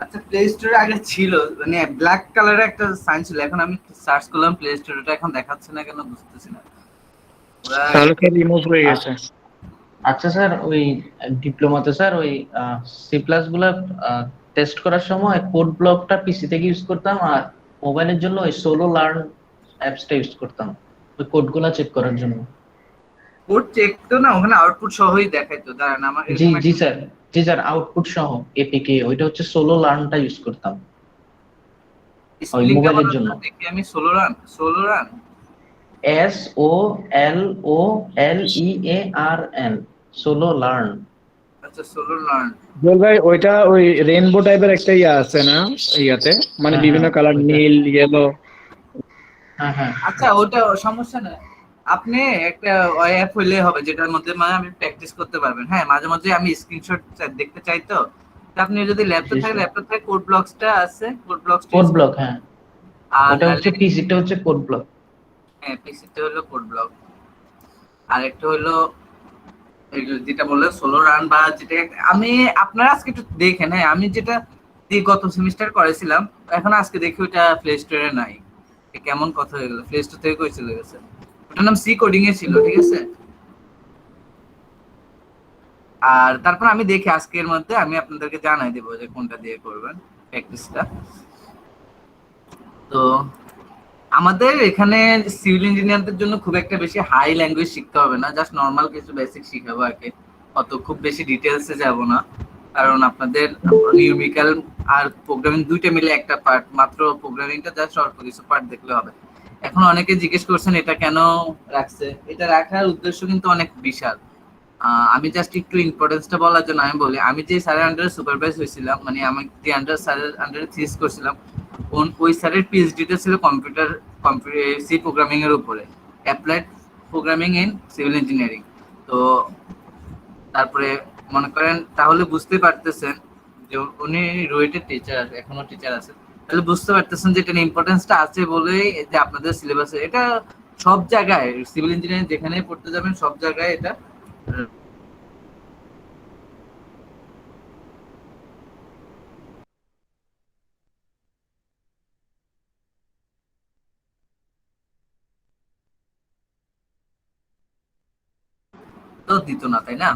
আচ্ছা, প্লে স্টোরে আগে ছিল, মানে ব্ল্যাক কালারের একটা সাইন ছিল, এখন আমি সার্চ করলাম প্লে স্টোরটা এখন দেখাচ্ছে না কেন বুঝতেছি না। ওরা তাহলে কি রিমুভ হয়ে গেছে? আচ্ছা আচ্ছা স্যার, ওই ডিপ্লোমাতে স্যার ওই সি প্লাস গুলা টেস্ট করার সময় কোড ব্লকটা পিসি থেকে ইউজ করতাম, আর মোবাইলের জন্য ওই সোলো লার্ন অ্যাপসটা ইউজ করতাম ওই কোড গুলা চেক করার জন্য। কোড চেক তো না, ওখানে আউটপুট সহই দেখাইতো। দাঁড়ান, আমার জি এরকম জি একটা স্যার, জি স্যার, আউটপুট সহ এপিকে, ওইটা হচ্ছে সোলো লার্নটা ইউজ করতাম ওই স্পেলিংটা মোবাইলের বলেন জন্য। তো দেখি আমি। ষোলো রান। SOLEARN, solo learn. আচ্ছা, ষোলো রান। জল ভাই, ওইটা ওই রেইনবো টাইপের একটা ইয়ে আছে না ইয়াতে, মানে হ্যাঁ হ্যাঁ বিভিন্ন কালার, ওইটা, নীল, ইয়েলো। হ্যাঁ হ্যাঁ। আচ্ছা, ওটা সমস্যা নাই। আপনি একটা অ্যাপ হইলে হবে যেটার মধ্যে মানে আমি প্র্যাকটিস করতে পারবেন। হ্যাঁ, মাঝে মাঝে আমি স্ক্রিনশট দেখতে চাই তো। তা আপনি যদি ল্যাপটপ থাকে, ল্যাপটপ থেকে কোড ব্লকসটা আছে, কোড ব্লকসটা কোড ইউজ ব্লক, করতে হ্যাঁ, পারেন। আর ওটা হচ্ছে নাহলে পিসিটা হচ্ছে কোড ব্লক। হ্যাঁ, পিসিতে হলো কোড ব্লক। আর একটা হলো এই যে যেটা বললেন ষোলো রান, বা যেটা আমি, আপনারা আজকে একটু দেখেন। হ্যাঁ, আমি যেটা দিয়ে গত সেমিস্টার করেছিলাম, এখন আজকে দেখি ওটা প্লে স্টোরে নাই। এ কেমন কথা হয়ে গেল, প্লে স্টোর থেকে কই চলে গেছে। ওটার নাম সি কোডিং এ ছিল, ঠিক আছে। আর তারপর আমি দেখি আজকের মধ্যে আমি আপনাদেরকে জানাই দেবো যে কোনটা দিয়ে করবেন প্র্যাকটিসটা। তো আমাদের এখানে সিভিল ইঞ্জিনিয়ারদের জন্য খুব একটা বেশি হাই ল্যাঙ্গুয়েজ শিখতে হবে না, জাস্ট নর্মাল কিছু বেসিক শিখাবো আর কি। অত খুব বেশি ডিটেলসে যাব না, কারণ আপনাদের নিউমেরিক্যাল আর প্রোগ্রামিং দুইটা মিলে একটা পার্ট মাত্র। প্রোগ্রামিংটা জাস্ট অল্প কিছু পার্ট দেখলে হবে। এখন অনেকে জিজ্ঞেস করছেন এটা কেন রাখছে। এটা রাখার উদ্দেশ্য কিন্তু অনেক বিশাল। আমি জাস্ট একটু ইম্পর্টেন্সটা বলার জন্য আমি বলি, আমি যে স্যারের আন্ডারে সুপারভাইজ হয়েছিলাম, মানে আমি যে স্যারের আন্ডারে থিস করছিলাম, ওই স্যারের পিএইচডিটা ছিল কম্পিউটার সি প্রোগ্রামিং এর উপরে, applied programming in civil engineering. তো তারপরে মনে করেন, তাহলে বুঝতে পারতেছেন যে উনি রুয়েটের টিচার আছে, এখনো টিচার আছে। তাহলে বুঝতে পারতেছেন যে এটা ইম্পর্টেন্সটা আছে বলেই যে আপনাদের সিলেবাসে এটা সব জায়গায় সিভিল ইঞ্জিনিয়ারিং যেখানে পড়তে যাবেন সব জায়গায় এটা। তো দিত না, তাই না?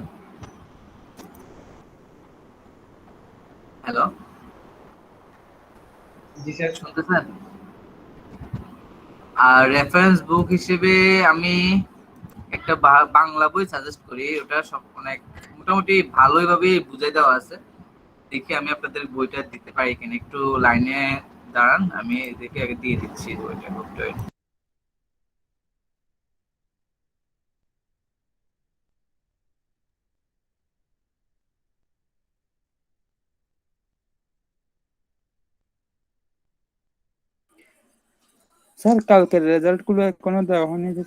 হ্যালো, জি স্যার। শুনতেছেন? আর রেফারেন্স বুক হিসেবে আমি একটা বাংলা বই সাজেস্ট করি। ওটা সব অনেক মোটামুটি ভালোই ভাবে বুঝাই দেওয়া আছে। দেখি আমি আপনাদের বইটা দিতে পারি কিনা, একটু লাইনে দাঁড়ান, আমি দেখে আগে দিয়ে দিচ্ছি বইটা। স্যার কালকের রেজাল্ট গুলো এখনো দেওয়া হয়নি যে?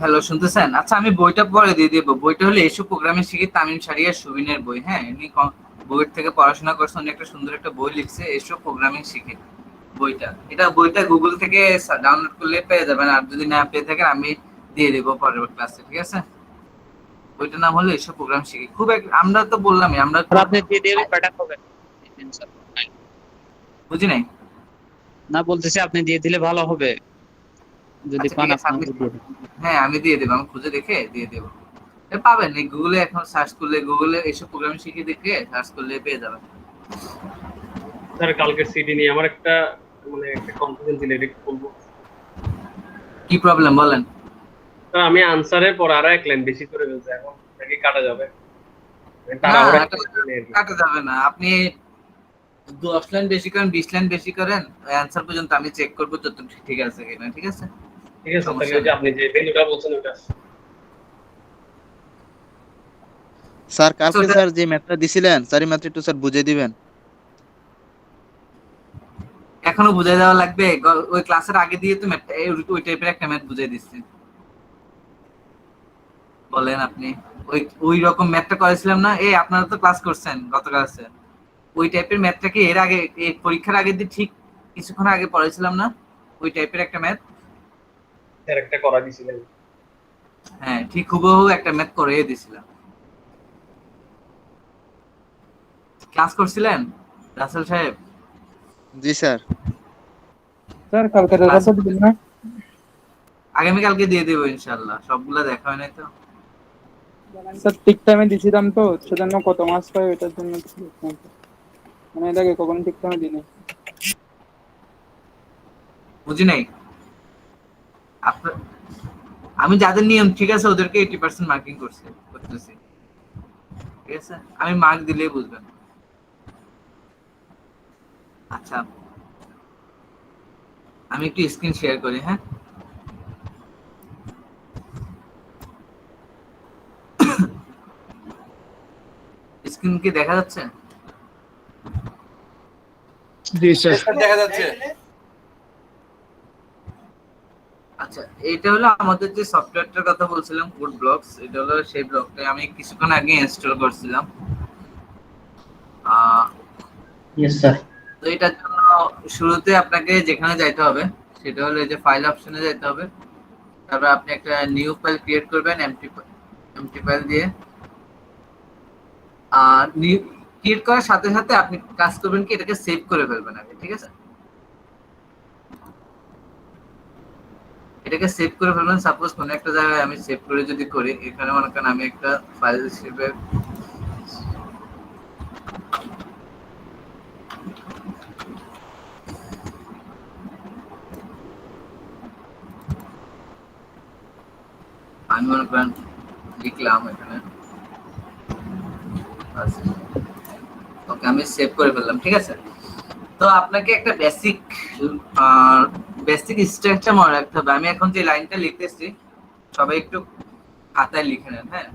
হ্যালো, শুনতেছেন? আচ্ছা, আমি বইটা পরে দিয়ে দিব। বইটা হলো এসব প্রোগ্রামিং শিখি তামিম সারিয়া সুবিনের বই। হ্যাঁ, এমনি বইয়ের থেকে পড়াশোনা করছেন, উনি একটা সুন্দর একটা বই লিখছে এসব প্রোগ্রামিং শিখি। বইটা গুগল থেকে ডাউনলোড করলে পেয়ে যাবেন, আর যদি না পেয়ে থাকেন আমি দিয়ে দেবো পরের ক্লাসে, ঠিক আছে। বইটার নাম হলো এসব প্রোগ্রাম শিখি। আমরা তো বললামই আমরা আর আপনি দিয়ে দিলে বেটার হবে। বুঝি নাই। না, বলতেছি আপনি দিয়ে দিলে ভালো হবে যদি আচ্ছা, পান ঠিক আছে, আপনাকে দিয়ে দেব। হ্যাঁ আমি দিয়ে দেবো, আমি খুঁজে দেখে দিয়ে দেবো। পাবেন এই গুগলে, এখন সার্চ করলে গুগলে এসব প্রোগ্রাম শিখে দেখে সার্চ করলে পেয়ে যাবেন। স্যার কালকের সিটি নিয়ে আমার একটা মানে একটা কনফিউশন ছিল, এটা একটু বলবো। কি প্রবলেম বলেন? স্যার আমি আনসারের পর আরো এক লাইন বেশি করে ফেলছি, এখন নাকি কাটা যাবে? মানে না, তাড়াহুড়া এটা করে আর কি। কাটা যাবে না। আপনি 10 লাইন বেশি করেন, 20 লাইন বেশি করেন, অ্যান্সার পর্যন্ত আমি চেক করবো যতটুকু ঠিক আছে কিনা, ঠিক আছে? ঠিক আছে, তাহলে সমস্যা ওই যে নেই। আপনি যে ভেন্যুটা বলছেন ওটা। স্যার আচ্ছা, কালকে ওটা স্যার যে ম্যাথটা দিছিলেন স্যার এই ম্যাথটা একটু স্যার বুঝিয়ে দিবেন। এখনো বুঝাই দেওয়া লাগবে? ওই ক্লাসের আগে দিয়ে তো ম্যাথ ওই টাইপের একটা ম্যাথ বুঝাই দিচ্ছি। বলেন আপনি, ওই ওই রকম ম্যাথটা করেছিলাম না? এই আপনারা তো ক্লাস করছেন গত ক্লাসে, ওই টাইপের ম্যাথটাকে এর আগে এই পরীক্ষার আগে দিয়ে ঠিক কিছুক্ষণ আগে পড়াইছিলাম না? ওই টাইপের একটা ম্যাথ। স্যার একটা করা দিছিলেন। হ্যাঁ, ঠিক হুবহু একটা ম্যাথ করিয়ে দিছিলাম। ক্লাস করছিলেন রাসেল সাহেব? জি স্যার। স্যার কালকে ক্লাস রেজাল্ট দিবেন না? আগামীকালকে দিয়ে দেবো ইনশাল্লাহ। সবগুলা দেখা হয় নাই তো। স্যার ঠিক টাইমে দিছিলাম তো, সেজন্য কত মাস পাই ওটার জন্য মানে এটাকে কখনো ঠিক টাইমে দিই নাই। বুঝি নাই আপনার। আমি যাদের নিয়ম ঠিক আছে ওদেরকে 80% মার্কিং করতেছি, ঠিক আছে? আমি মার্ক দিলেই বুঝবেন। আচ্ছা, আমি একটু স্ক্রিন শেয়ার করি, হ্যাঁ? স্ক্রিন কি দেখা যাচ্ছে? জি স্যার। দেখা যাচ্ছে। আচ্ছা, এটা হলো আমাদের যে সফটওয়্যারটার কথা বলছিলাম, কোড ব্লকস। এটা হলো সেই ব্লকটা আমি কিছুক্ষণ আগে ইনস্টল করছিলাম। Yes sir. তো এটার জন্য শুরুতে আপনাকে যেখানে যাইতে হবে সেটা হলো এই যে ফাইল অপশনে যাইতে হবে। তারপর আপনি একটা নিউ ফাইল ক্রিয়েট করবেন এমটি ফাইল দিয়ে। আর নিউ ক্রিয়েট করার সাথে সাথে আপনি কাজ করবেন কি, এটাকে সেভ করে ফেলবেন আগে, ঠিক আছে? এটাকে সেভ করে ফেলবেন। সাপোজ কোন একটা জায়গায় আমি সেভ করে যদি করি, এখানে মনে করেন আমি একটা ফাইল হিসেবে আমি মনে করেন লিখলাম এখানে, ওকে আমি সেভ করে ফেললাম, ঠিক আছে? তো আপনাকে একটা বেসিক স্ট্রাকচার মনে রাখতে হবে। আমি এখন যে লাইনটা লিখতেছি সবাই একটু খাতায় লিখে নেন, হ্যাঁ?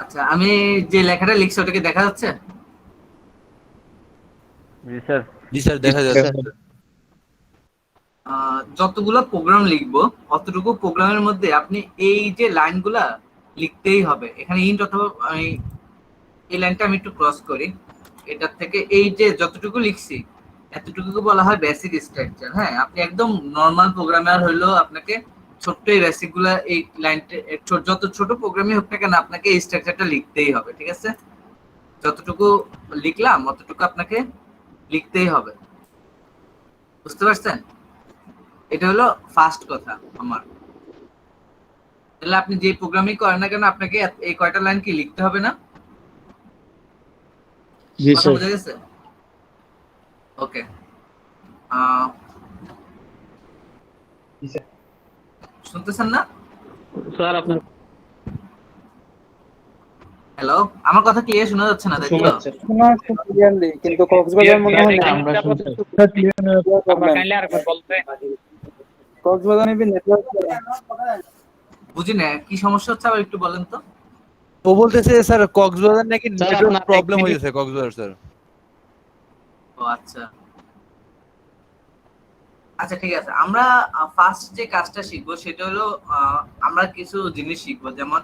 আচ্ছা, আমি যে লেখাটা লিখছি ওটাকে দেখা যাচ্ছে? জি স্যার, দেখা যাচ্ছে। যতগুলো প্রোগ্রাম লিখবো অতটুকু প্রোগ্রামের মধ্যে আপনি এই যে লাইনগুলা লিখতেই হবে। এখানে ইন্ট অথবা এই লাইনটা আমি একটু ক্রস করি, এটার থেকে এই যে যতটুকু লিখছি এতটুকু বলা হয় বেসিক স্ট্রাকচার। হ্যাঁ, আপনি একদম নর্মাল প্রোগ্রামার হইলেও আপনাকে ছোট্ট এই বেসিক গুলা, এই লাইনটা যত ছোট প্রোগ্রামই হোক না কেন আপনাকে এই স্ট্রাকচারটা লিখতেই হবে, ঠিক আছে? যতটুকু লিখলাম অতটুকু আপনাকে লিখতেই হবে, বুঝতে পারছেন? এটা হলো ফার্স্ট কথা আমার। তাহলে আপনি যে প্রোগ্রামিং করেন না কেন আপনাকে এই কয়টা লাইন কি লিখতে হবে না? জি কথা স্যার। বোঝা গেছে? ওকে। শুনতেছেন না? স্যার আপনার হ্যালো, আমার কথা ক্লিয়ার শোনা যাচ্ছে না, তাই তো? শোনা যাচ্ছে। শোনা যাচ্ছে ক্লিয়ারলি, কিন্তু কক্সবাজার মনে হয় না। আমরা শুনছি। আমরা কাইন্ডলি আরেকবার বলতে কক্সবাজার মেবি নেটওয়ার্ক। বুঝি না কি সমস্যা হচ্ছে, আবার একটু বলেন তো। ও বলতেছে স্যার কক্সবাজার নাকি স্যার, নেটওয়ার্ক আপনার প্রবলেম এক হয়ে মিনিট। গেছে কক্সবাজার স্যার। ও আচ্ছা। আচ্ছা ঠিক আছে, আমরা ফার্স্ট যে কাজটা শিখবো সেটা হলো আমরা কিছু জিনিস শিখবো। যেমন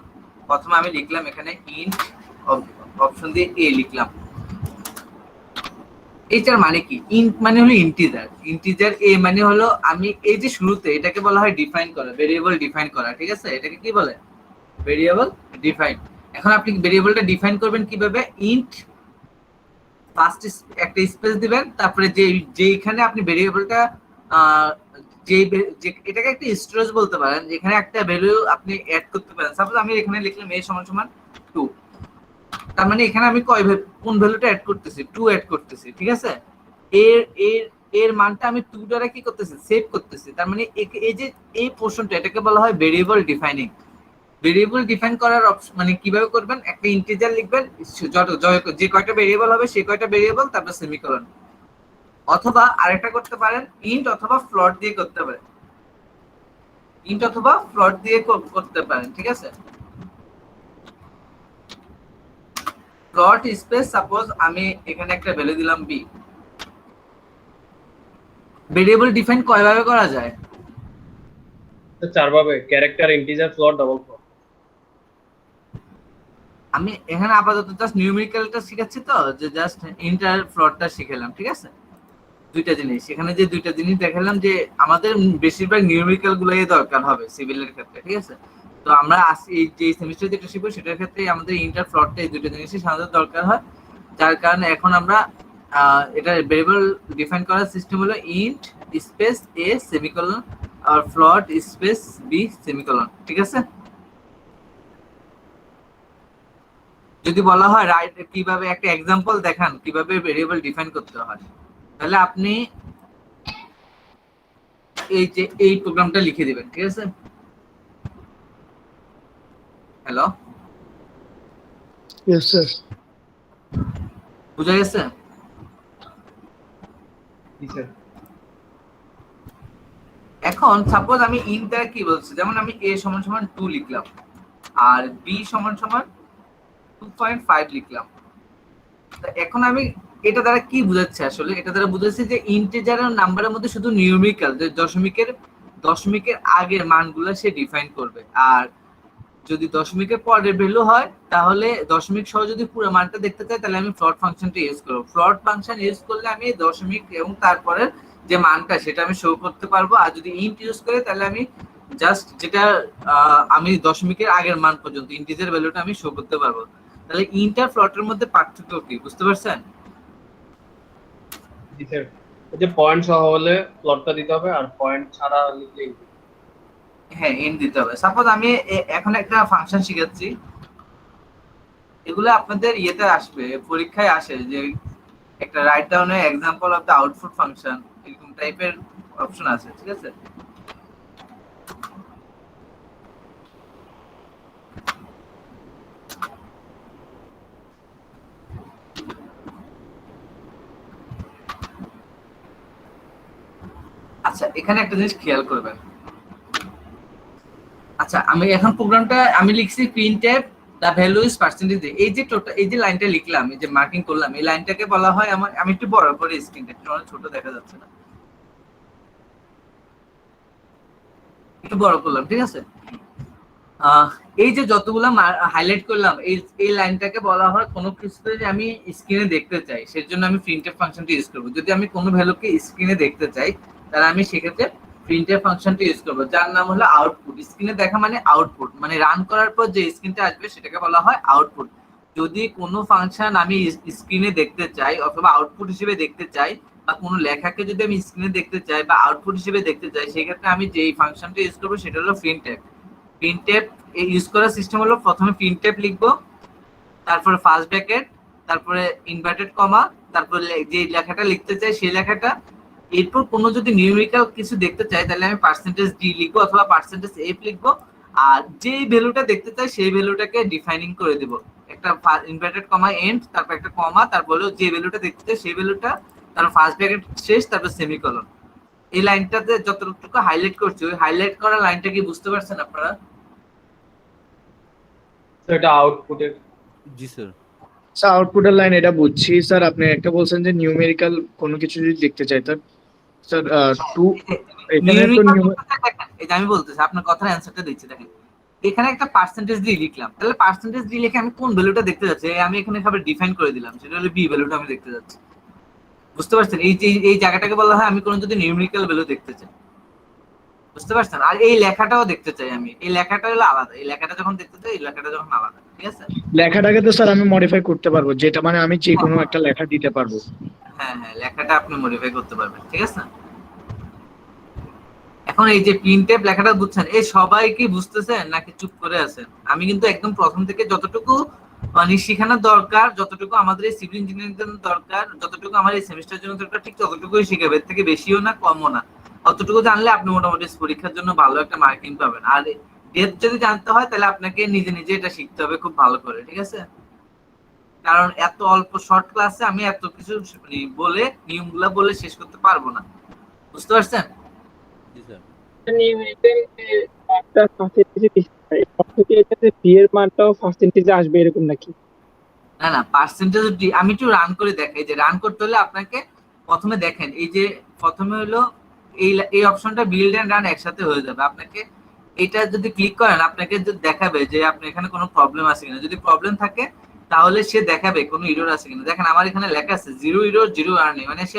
প্রথমে আমি লিখলাম এখানে ইন্ট, অপশন দিয়ে এ লিখলাম। এইটার মানে কি? ইন্ট মানে হলো ইন্টিজার, ইন্টিজার এ মানে হলো আমি এই যে শুরুতে এটাকে বলা হয় ডিফাইন করা, ভেরিয়েবল ডিফাইন করা, ঠিক আছে? এটাকে কি বলে? Variable define. এখন আপনি ভেরিয়েবলটা ডিফাইন করবেন কিভাবে? ইন্ট ফার্স্ট একটা স্পেস দিবেন, তারপরে যেখানে আপনি ভেরিয়েবলটা এটাকে একটা স্টোরেজ বলতে পারেন, যেখানে একটা ভ্যালু আপনি অ্যাড করতে পারেন। সাপোজ আমি এখানে লিখলাম a = 2, তার মানে এখানে আমি কোন ভ্যালুটা অ্যাড করতেছি? 2 অ্যাড করতেছি, ঠিক আছে? এর এর এর মানটা আমি 2 দ্বারা কি করতেছি? সেভ করতেছি। তার মানে এই যে এই পোরশনটা, এটাকে বলা হয় ভেরিয়েবল ডিফাইনিং। ভেরিয়েবল ডিফাইন করার অপশন মানে কিভাবে করবেন? একটা ইন্টিজার লিখবেন, যে কয়টা ভেরিয়েবল হবে সেই কয়টা ভেরিয়েবল, তারপর সেমিকোলন। অথবা আরেকটা করতে পারেন, ইন্ট অথবা ফ্লোট দিয়ে করতে পারেন, ইন্ট অথবা ফ্লোট দিয়ে করতে পারেন, ঠিক আছে? ফ্লোট স্পেস, সাপোজ আমি এখানে একটা ভ্যালু দিলাম b। ভেরিয়েবল ডিফাইন কয়ভাবে করা যায়? তো 4 ভাবে: character, integer, float, double float. আমি এখানে আপাতত জাস্ট নিউমেরিক্যালটা শিখাচ্ছি, তো যে জাস্ট ইন্টার ফ্লোটটা শিখালাম, ঠিক আছে? দুইটা জিনিস এখানে, যে দুইটা জিনিস দেখালাম যে আমাদের বেশিরভাগ নিউমেরিক্যাল গুলোই দরকার হবে সিভিলের ক্ষেত্রে, ঠিক আছে? তো আমরা এই যে সেমিস্টার যেটা শিখবো সেটার ক্ষেত্রে আমাদের ইন্টার ফ্লোটটা, এই দুইটা জিনিসই সাধারণত দরকার হয়। যার কারণে এখন আমরা এটা ভেরিয়েবল ডিফাইন করার সিস্টেম হলো ইন্ট স্পেস এ সেমিকোলন আর ফ্লোট স্পেস বি সেমিকোলন, ঠিক আছে? যদি বলা হয় রাইট কিভাবে একটা এক্সাম্পল দেখান কিভাবে ভেরিয়েবল ডিফাইন করতে হয়, তাহলে আপনি এই যে এই প্রোগ্রামটা লিখে দিবেন, ঠিক আছে? Hello, yes sir. বুঝা গেছে? জি স্যার। এখন সাপোজ আমি ইন্ট দ্বারা কি বলছি, যেমন আমি a = 2 লিখলাম আর b = 2.5 লিখলাম। এখন আমি এটা দ্বারা কি বুঝাচ্ছি? আসলে এটা দ্বারা বুঝাচ্ছি যে ইন্টিজার নাম্বারের মধ্যে শুধু নিউমেরিক্যাল, যে দশমিকের আগের মানগুলো সে ডিফাইন করবে। আর যদি দশমিকের পরের ভ্যালু হয়, তাহলে দশমিক সহ যদি পুরো মানটা দেখতে চাই, তাহলে আমি ফ্লোট ফাংশনটা ইউজ করব। ফ্লোট ফাংশন ইউজ করলে আমি দশমিক এবং তারপরের যে মানটা সেটা আমি শো করতে পারবো। আর যদি ইন্ট ইউজ করি, তাহলে আমি জাস্ট যেটা আমি দশমিকের আগের মান পর্যন্ত ইন্টিজার ভ্যালুটা আমি শো করতে পারবো। তাহলে ইন্ট আর ফ্লোটের মধ্যে পার্থক্য কি বুঝতে পারছেন? জি স্যার। এই যে পয়েন্ট সহ হলে প্লটটা দিতে হবে, আর পয়েন্ট ছাড়া লিখলে হ্যাঁ, ইন্ট দিতে হবে। সাপোজ আমি এখন একটা ফাংশন শিখাচ্ছি, এগুলো আপনাদের ইয়েতে আসবে, পরীক্ষায় আসে, যে একটা write down a example of the output function, এরকম টাইপের অপশন আছে, ঠিক আছে? আচ্ছা, এখানে একটা জিনিস খেয়াল করবেন। আচ্ছা, আমি এখন প্রোগ্রামটা আমি লিখছি printf the value is percentage। এই যে টোটাল এই যে লাইনটা লিখলাম, এই যে মার্কিং করলাম, এই লাইনটাকে বলা হয় আমি একটু বড় করে স্ক্রিনটা, একটু ছোট দেখা যাচ্ছে না, একটু বড় করলাম, ঠিক আছে? এই যে যতগুলো হাইলাইট করলাম, এই লাইনটাকে বলা হয় কোনো কিছুতে যে আমি স্ক্রিনে দেখতে চাই, সেজন্য আমি printf ফাংশনটা ইউজ করব। যদি আমি কোনো ভ্যালুকে স্ক্রিনে দেখতে চাই, তাহলে আমি সেক্ষেত্রে printf ফাংশনটা ইউজ করব, যার নাম হলো আউটপুট। স্ক্রিনে দেখা মানে আউটপুট, মানে রান করার পর যে স্ক্রিনটা আসবে সেটাকে বলা হয় আউটপুট। যদি কোনো ফাংশন আমি স্ক্রিনে দেখতে চাই অথবা আউটপুট হিসেবে দেখতে চাই, বা কোনো লেখাকে যদি আমি স্ক্রিনে দেখতে চাই বা আউটপুট হিসেবে দেখতে চাই, সেক্ষেত্রে আমি যেই ফাংশনটা ইউজ করব সেটা হলো printf। printf ইউজ করার সিস্টেম হলো প্রথমে printf লিখবো, তারপরে ফার্স্ট ব্র্যাকেট, তারপরে ইনভার্টেড কমা, তারপরে যে লেখাটা লিখতে চাই সেই লেখাটা। এরপর কোনো যদি নিউমেরিক্যাল কিছু দেখতে চাই, তাহলে আমি %d লিখবো অথবা %f লিখবো। আর যে ভ্যালুটা দেখতে চাই সেই ভ্যালুটাকে ডিফাইনিং করে দেব, একটা ইনভার্টেড কমা এন্ড, তারপর একটা কমা, তারপরে যে ভ্যালুটা দেখতে চাই সেই ভ্যালুটা, তারপর ফার্স্ট ব্র্যাকেট শেষ, তারপর সেমিকোলন। এই লাইনটাতে যতটুকু হাইলাইট করছি, ওই হাইলাইট করা লাইনটা কি বুঝতে পারছেন আপনারা? এটা আউটপুটের। জি স্যার। স্যার আউটপুটের লাইন এটা বুঝছি স্যার। আপনি একটা বলছেন যে নিউমেরিক্যাল কোনো কিছু যদি দেখতে চাই, তার স্যার টু এখানে তো নিউমেরিক্যাল নিউ দেখেন, এই যে আমি বলতেছি আপনার কথার অ্যান্সারটা দিচ্ছি, দেখেন এখানে একটা পার্সেন্টেজ দিয়ে লিখলাম, তাহলে পার্সেন্টেজ দিয়ে লিখে আমি কোন ভ্যালুটা দেখতে যাচ্ছি, আমি এখানে ভাবে ডিফাইন করে দিলাম, সেটা হলো বি ভ্যালুটা আমি দেখতে যাচ্ছি। বুঝতে পারছেন, এই যে এই জায়গাটাকে বলা হয় আমি কোন যদি নিউমেরিক্যাল ভ্যালু দেখতে চাই, বুঝতে পারছেন। আর এই লেখাটাও দেখতে চাই আমি, এই লেখাটা হলো আলাদা, এই লেখাটা যখন দেখতে চাই এই লেখাটা যখন আলাদা, ঠিক আছে। লেখাটাকে তো স্যার আমি মডিফাই করতে পারবো, যেটা মানে আমি যে কোনো একটা লেখা দিতে পারবো। হ্যাঁ হ্যাঁ, লেখাটা আপনি মডিফাই করতে পারবেন, ঠিক আছে। এখন এই যে প্রিন্টেড লেখাটা বুঝছেন, এই সবাই কি বুঝতেছেন নাকি চুপ করে আছেন? আমি কিন্তু একদম প্রথম থেকে যতটুকু মানে শেখানোর দরকার, যতটুকু আমাদের এই সিভিল ইঞ্জিনিয়ারিং জন্য দরকার, যতটুকু আমার এই সেমিস্টার জন্য দরকার, ঠিক ততটুকুই শিখাবে, এর থেকে বেশিও না কমও না। অতটুকু জানলে আপনি মোটামুটি পরীক্ষার জন্য ভালো একটা মার্কিং পাবেন। আর ডেপথ যদি জানতে হয় তাহলে আপনাকে নিজে নিজে এটা শিখতে হবে খুব ভালো করে, ঠিক আছে। কারণ এত অল্প শর্ট ক্লাসে আমি এত কিছু বলে নিয়মগুলা বলে শেষ করতে পারবো না, বুঝতে পারছেন। নিউমেরিক্যাল যে মার্কটা পার্সেন্টেজে দিচ্ছে, এরপর থেকে এটাতে বি এর মানটাও পার্সেন্টেজে আসবে এরকম নাকি? না না, পার্সেন্টেজ আমি একটু রান করে দেখাই, যে রান করতে হলে আপনাকে প্রথমে দেখেন, এই যে প্রথমে হলো এই অপশনটা বিল্ড এন্ড রান একসাথে হয়ে যাবে। আপনাকে এটা যদি ক্লিক করেন আপনাকে দেখাবে যে আপনি এখানে কোনো প্রবলেম আছে কিনা, যদি প্রবলেম থাকে তাহলে সে দেখাবে কোনো এরর আছে কিনা। দেখেন আমার এখানে লেখা আছে 0 এরর 0 আর্নিং, মানে সে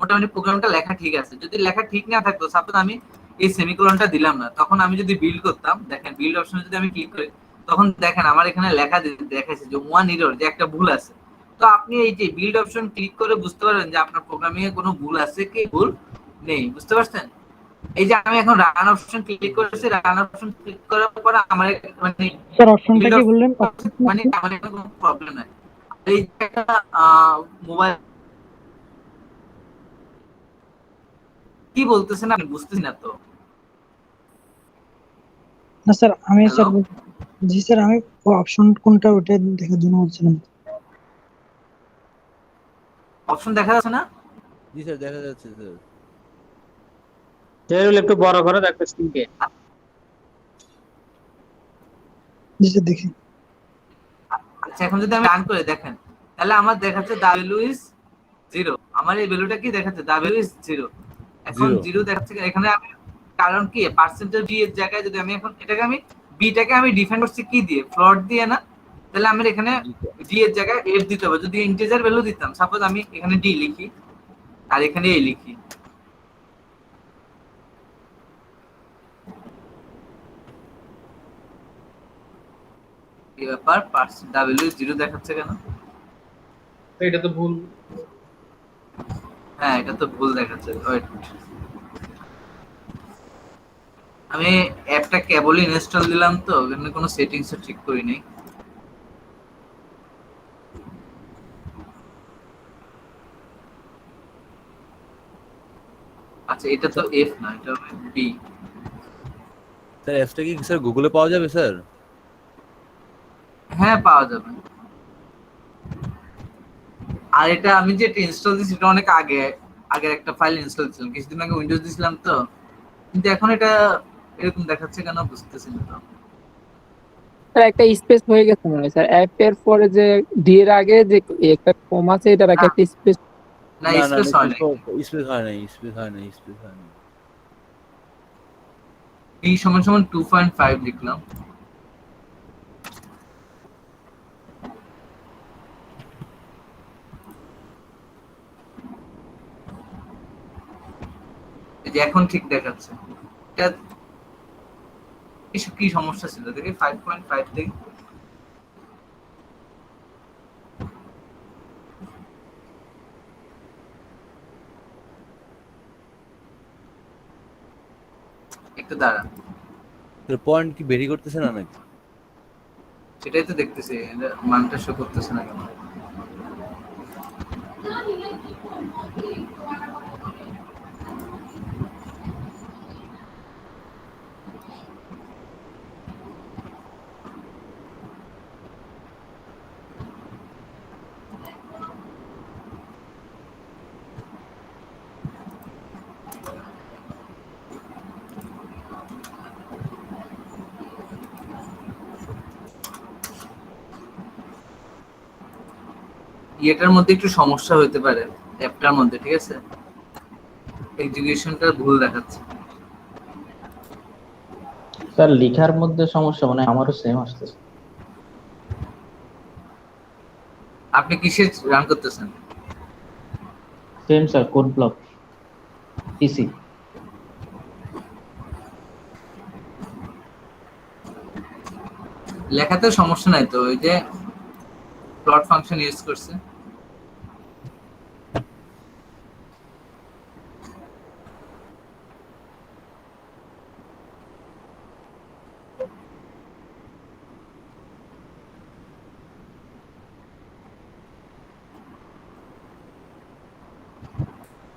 মোটামুটি প্রোগ্রামটা লেখা ঠিক আছে। যদি লেখা ঠিক না থাকতো, সাপোজ আমি এই সেমিকোলনটা দিলাম না, তখন আমি যদি বিল্ড করতাম, দেখেন বিল্ড অপশনে যদি আমি ক্লিক করি তখন দেখেন আমার এখানে লেখা দেখাচ্ছে যে 1 এরর, যে একটা ভুল আছে। তো আপনি এই যে বিল্ড অপশন ক্লিক করে বুঝতে পারবেন যে আপনার প্রোগ্রামিং এ কোনো ভুল আছে কি ভুল নেই, বুঝতে পারছেন। এই যে আমি এখন রান অপশন ক্লিক করেছি, রান অপশন ক্লিক করার পর আমার মানে স্যার অপশনটা কি বললেন? মানে আমার কোনো প্রবলেম নাই। এই যে একটা মোবাইল কি বলতেছেন আমি বুঝতেছি না তো। না স্যার আমি Hello? স্যার জি স্যার আমি অপশন কোনটা ওটা দেখার জন্য বলছিলাম। অপশন দেখা যাচ্ছে না? জি স্যার দেখা যাচ্ছে স্যার। সেগুলো একটু বড় করে দেখো স্ক্রিনকে। জি স্যার দেখি। আচ্ছা, এখন যদি আমি রান করে দেখেন তাহলে আমার দেখাচ্ছে দা ভ্যালু ইজ 0। আমার এই ভ্যালুটা কি দেখাচ্ছে? The value is 0। এখন 0 দেখাচ্ছে এখানে। আমি কারণ কি পার্সেন্টেজ বি এর জায়গায় যদি আমি এখন এটাকে আমি বিটাকে আমি ডিফাইন করছি কি দিয়ে, ফ্লোট দিয়ে না, তাহলে আমি এখানে ডি এর জায়গায় এফ দিতে হবে। যদি ইন্টিজার ভ্যালু দিতাম, সাপোজ আমি এখানে ডি লিখি আর এখানে এ লিখি, এই ব্যাপার দা ভ্যালু ইজ 0 দেখাচ্ছে কেন? তো এটা তো ভুল। হ্যাঁ এটা তো ভুল দেখাচ্ছে। ওয়েট, আমি অ্যাপটা কেবলই ইনস্টল দিলাম তো, এখানে কোনো সেটিংসও ঠিক করিনি। আচ্ছা এটা তো এফ না, এটা হবে বি। স্যার অ্যাপসটা কি স্যার গুগলে পাওয়া যাবে স্যার? হ্যাঁ পাওয়া যাবে। আর এটা আমি যেটা ইনস্টল দিয়েছি এটা অনেক আগে, আগের একটা ফাইল ইনস্টল ছিল, কিছুদিন আগে উইন্ডোজ দিয়েছিলাম তো, কিন্তু এখন এটা এরকম দেখাচ্ছে কেন বুঝতেছি না তো। স্যার একটা স্পেস হয়ে গেছে মনে হয় স্যার, অ্যাপ এর পরে যে ডি এর আগে যে একটা কম আছে এটার আগে একটা স্পেস। না স্পেস হয় না, স্পেস হয় না, স্পেস হয় না, স্পেস হয় না। এই সমান সমান 2.5 লিখলাম। এই যে এখন ঠিক দেখাচ্ছে। এটা কি সমস্যা ছিল দেখি 5.5 দেখি। একটু দাঁড়ান, পয়েন্ট কি ভেরি করতেছে না নাকি? সেটাই তো দেখতেছি, মানটা শো করতেছে না কেন। এটার মধ্যে একটু সমস্যা হতে পারে অ্যাপটার মধ্যে, ঠিক আছে। এক্সিকিউশনটা ভুল দেখাচ্ছে। স্যার লেখার মধ্যে সমস্যা, মানে আমারও সেম আসতেছে। আপনি কিসে রান করতেছেন? সেম স্যার, কোড ব্লক পিসি। লেখাতে সমস্যা নাই তো, ওই যে প্লট ফাংশন ইউজ করছে।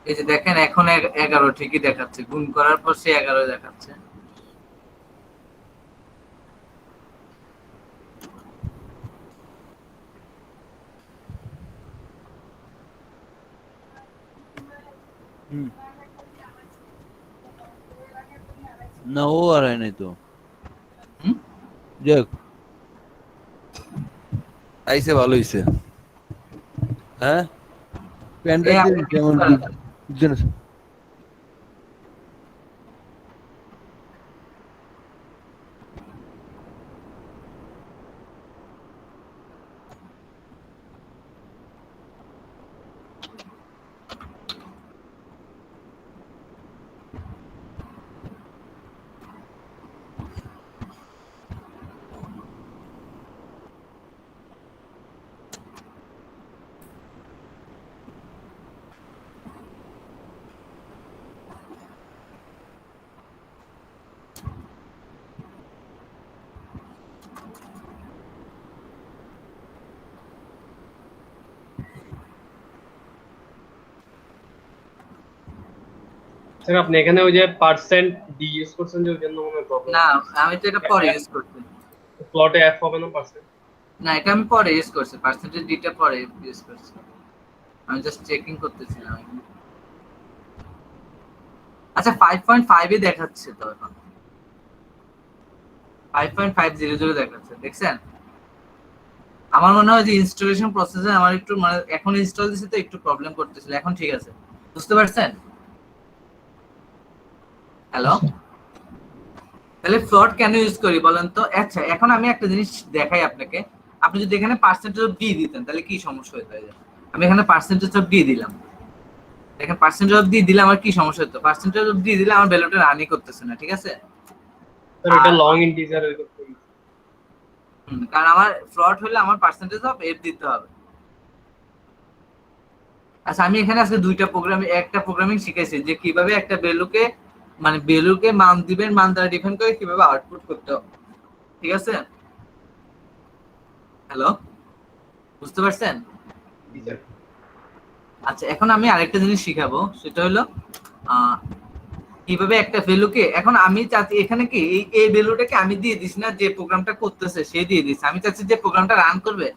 এই যে দেখেন এখন 11 ঠিকই দেখাচ্ছে, গুণ করার পর সে 11 দেখাচ্ছে। না ও আর হয় নাই তো। হুম? যাক, আইসে ভালো হইছে। হ্যাঁ, প্যান্টটা এই দিন আপনি কেমন কি কি করেন? জন্য? স্যার আপনি এখানে ওই যে পার্সেন্ট ডি ইউজ করছেন যে ওই জন্য মনে হয় প্রবলেম। না, আমি তো এটা পরে ইউজ করছি। প্লটে এফ হবে না পার্সেন্ট। না, এটা আমি পরে ইউজ করছি, পার্সেন্টেজ ডিটা পরে ইউজ করছি। আমি জাস্ট চেকিং করতেছিলাম। আচ্ছা 5.5 এ দেখাচ্ছে তো এখন, 5.500 দেখাচ্ছে, দেখছেন? আমার মনে হয় যে ইনস্টলেশন প্রসেসে আমার একটু মানে এখন ইনস্টল দিছি তো একটু প্রবলেম করতেছিল, এখন ঠিক আছে। বুঝতে পারছেন? হ্যালো, তাহলে ফ্লোট কেন ইউজ করি বলেন তো? আচ্ছা এখন আমি একটা জিনিস দেখাই আপনাকে। আপনি যদি এখানে পার্সেন্টেজ অফ ডি দিতেন তাহলে কি সমস্যা হতো? আমি এখানে পার্সেন্টেজ অফ ডি দিলাম, দেখেন পার্সেন্টেজ অফ ডি দিলে আমার কি সমস্যা হতো? পার্সেন্টেজ অফ ডি দিলে আমার ভ্যালুটা রানই করতেছে না, ঠিক আছে? স্যার এটা লং ইন্টিজার এর করতে হবে। কারণ আমার ফ্লট হলে আমার পার্সেন্টেজ অফ এফ দিতে হবে। আচ্ছা আমি এখানে আজকে একটা প্রোগ্রামিং শিখেছি যে কিভাবে একটা ভ্যালুকে মানে ভ্যালুকে মান দিবেন, মান দ্বারা ডিফাইন করে কিভাবে আউটপুট করতে হবে, ঠিক আছে? হ্যালো, বুঝতে পারছেন? আচ্ছা এখন আমি আরেকটা জিনিস শিখাবো, সেটা হলো কিভাবে একটা ভ্যালুকে, এখন আমি চাচ্ছি এখানে কি এই ভ্যালুটাকে আমি দিয়ে দিছি না, যে প্রোগ্রামটা করতেছে সে দিয়ে দিছে। আমি চাচ্ছি যে প্রোগ্রামটা রান করবে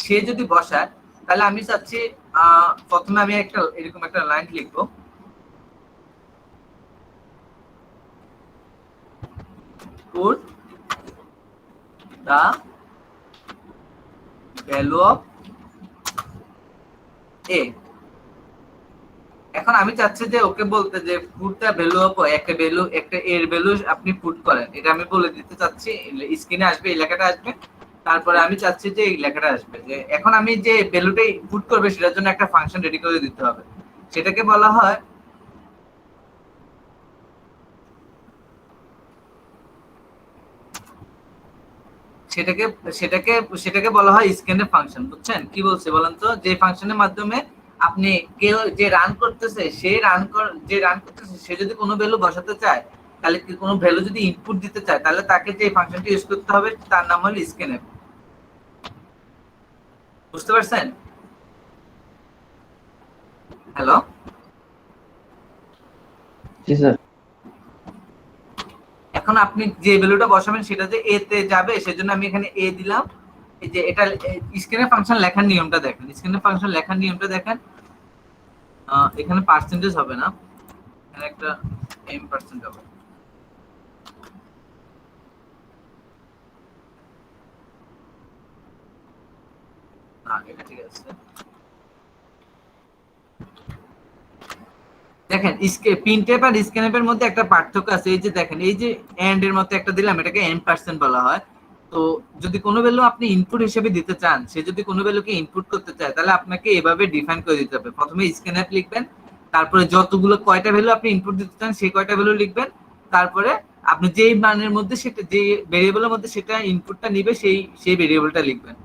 সে যদি বসায়, তাহলে আমি চাচ্ছি প্রথমে আমি একটা এরকম একটা লাইন লিখবো, put the value of a। এখন আমি চাচ্ছি যে ওকে বলতে যে পুট দ্য ভ্যালু অফ একটা এর ভ্যালু আপনি পুট করেন, এটা আমি বলে দিতে চাচ্ছি। স্ক্রিনে আসবে, এই লেখাটা আসবে, তারপরে আমি চাচ্ছি যে এই লেখাটা আসবে, যে এখন আমি যে ভ্যালুটাই পুট করবে সেটার জন্য একটা ফাংশন রেডি করে দিতে হবে। সেটাকে বলা হয় সেটাকে সেটাকে সেটাকে বলা হয় স্ক্যানের ফাংশন। বুঝছেন কি বলছে বলেন তো? যে ফাংশনের মাধ্যমে আপনি কেউ যে রান করতেছে সে যদি কোনো ভ্যালু বসাতে চায়, তাহলে কি কোনো ভ্যালু যদি ইনপুট দিতে চায়, তাহলে তাকে যে ফাংশনটি ইউজ করতে হবে তার নাম হলো স্ক্যানএফ। বুঝতে পারছেন? হ্যালো, জি স্যার। এখন আপনি যে ভ্যালুটা বসাবেন সেটা যে এ তে যাবে, সেজন্য আমি এখানে এ দিলাম। এই যে এটা স্ক্যানের ফাংশন লেখার নিয়মটা দেখেন, স্ক্যানের ফাংশন লেখার নিয়মটা দেখেন। এখানে পার্সেন্টেজ হবে না, এখানে একটা m% হবে। না এটা ঠিক আছে। দেখেন প্রিন্টএপ আর স্ক্যানএপের মধ্যে একটা পার্থক্য আছে। এই যে দেখেন, এই যে এন্ড এর মতো একটা দিলাম, এটাকে এন্ড% বলা হয়। তো যদি কোনো ভ্যালু আপনি ইনপুট হিসেবে দিতে চান, সে যদি কোনো ভ্যালুকে ইনপুট করতে চায়, তাহলে আপনাকে এভাবে ডিফাইন করে দিতে হবে। প্রথমে স্ক্যানএপ লিখবেন, তারপরে যতগুলো কয়টা ভ্যালু আপনি ইনপুট দিতে চান সেই কয়টা ভ্যালু লিখবেন, তারপরে আপনি যেই মানের মধ্যে সেটা, যে ভেরিয়েবলের মধ্যে সেটা ইনপুটটা নিবে, সেই ভেরিয়েবলটা লিখবেন,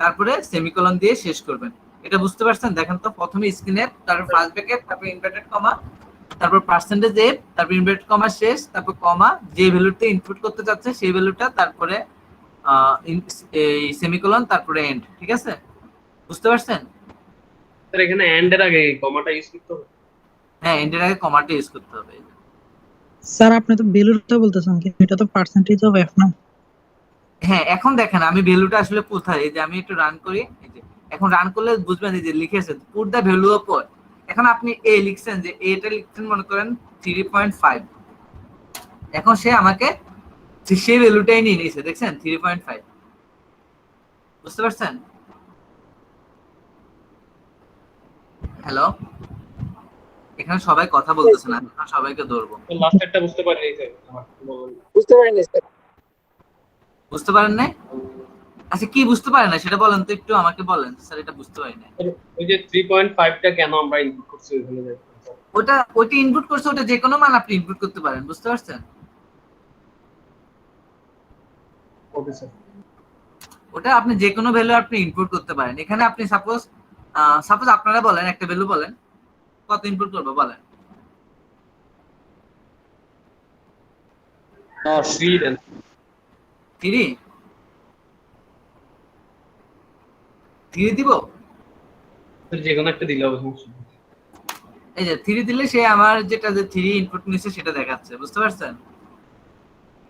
তারপরে সেমিকোলন দিয়ে শেষ করবেন। এটা বুঝতে পারছেন? দেখেন তো, প্রথমে স্ক্যানএপ, তারপর ফার্স্ট ব্র্যাকেট, তারপর ইনভার্টেড কমা, তারপর %f, তারপর ইনভার্টেড কমা শেষ, তারপর কমা, যে ভ্যালুতে ইনপুট করতে চাচ্ছে সেই ভ্যালুটা, তারপরে এই সেমিকোলন, তারপরে এন্ড। ঠিক আছে? বুঝতে পারছেন? স্যার এখানে এন্ড এর আগে কমাটা ইউজ করতে হবে? হ্যাঁ, এন্ডের আগে কমাটা ইউজ করতে হবে। স্যার আপনি তো ভ্যালুটা বলতেছেন কি, এটা তো পার্সেন্টেজ অফ এফ না? হ্যাঁ, এখন দেখেন আমি ভ্যালুটা আসলে কোথায়, এই যে আমি একটু রান করি, এই যে এখন রান করলে বুঝবেন, এই যে লিখেছে পুট দ্য ভ্যালু অফ। এখন আপনি এ লিখছেন, যে এটা লিখছেন মনে করেন 3.5, এখন সে আমাকে সেই ভ্যালুটাই নিয়ে নিয়েছে, দেখছেন 3.5। বুঝতে পারছেন? হ্যালো, এখানে সবাই কথা বলতেছে না, আমি সবাইকে ধরবো। তো লাস্টেরটা বুঝতে পারিনি স্যার, আমার বলুন। বুঝতে পারিনি স্যার। বুঝতে পারেন নাই? আচ্ছা, কি বুঝতে পারেন না সেটা বলেন তো একটু, আমাকে বলেন স্যার, এটা বুঝতে পারি না। ওই যে 3.5টা কেন আমরা ইনপুট করছি ওখানে যাই। ওইটা ইনপুট করছে, ওটা যে কোনো মান আপনি ইনপুট করতে পারেন। বুঝতে পারছেন? Okay sir. ওটা আপনি যে কোনো ভ্যালু আপনি ইনপুট করতে পারেন। এখানে আপনি সাপোজ আপনারা বলেন, একটা ভ্যালু বলেন, কত ইনপুট করবো বলেন। 3 দেন। 3 দিব? যে কোনো একটা দিলে হবে, সমস্যা নেই। এই যে 3 দিলে সে আমার যেটা, যে 3 ইনপুট নিচ্ছে সেটা দেখাচ্ছে। বুঝতে পারছেন?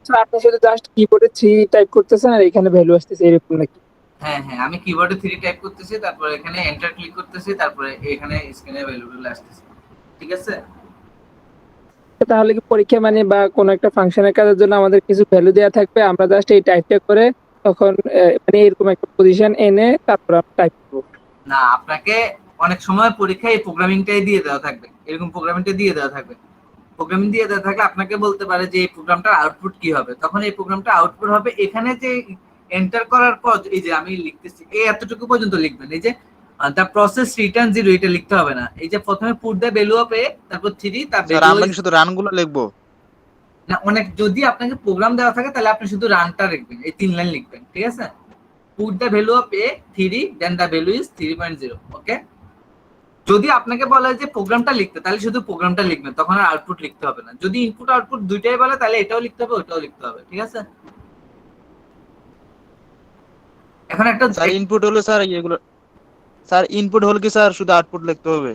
স্যার আপনি শুধু জাস্ট কিবোর্ডে 3 টাইপ করতেছেন আর এখানে ভ্যালু আসতেছে, এরকম নাকি? হ্যাঁ হ্যাঁ, আমি কিবোর্ডে 3 টাইপ করতেছি, তারপর এখানে এন্টার ক্লিক করতেছি, তারপরে এখানে স্ক্রিনে ভ্যালুগুলো আসতেছে। ঠিক আছে? তাহলে কি পরীক্ষা মানে বা কোনো একটা ফাংশনের কাজের জন্য আমাদের কিছু ভ্যালু দেওয়া থাকবে, আমরা জাস্ট এই টাইপটা করে তখন মানে এরকম একটা পজিশন এনে তারপর আমরা টাইপ করব? না, আপনাকে অনেক সময় পরীক্ষায় এই প্রোগ্রামিংটাই দিয়ে দেওয়া থাকবে, এরকম প্রোগ্রামিংটা দিয়ে দেওয়া থাকবে। প্রোগ্রামিং দিয়ে দেওয়া থাকলে আপনাকে বলতে পারে যে এই প্রোগ্রামটার আউটপুট কি হবে, তখন এই প্রোগ্রামটা আউটপুট হবে এখানে যে এন্টার করার পর, এই যে আমি লিখতেছি এই এতটুকু পর্যন্ত লিখবেন, এই যে দ্য প্রসেস রিটার্ন 0, এটা লিখতে হবে না। এই যে প্রথমে পুট দ্য ভ্যালু অফ এ, তারপর 3, তার স্যার আমরা কি শুধু রানগুলো লিখবো? না, অনেক যদি আপনাকে প্রোগ্রাম দেওয়া থাকে তাহলে আপনি শুধু রানটা লিখবেন, এই 3 লাইন লিখবেন। ঠিক আছে? Put the value of a 3, then the value is 3.0। Okay? যদি আপনাকে বলে যে প্রোগ্রামটা লিখতে, তাহলে শুধু প্রোগ্রামটা লিখবেন, তখন আর আউটপুট লিখতে হবে না। যদি ইনপুট আউটপুট দুইটাই বলে, তাহলে এটাও লিখতে হবে, ওটাও লিখতে হবে। ঠিক আছে? এখন একটা স্যার ইনপুট হলো স্যার এগুলো, স্যার ইনপুট হলো কি স্যার শুধু আউটপুট লিখতে হবে?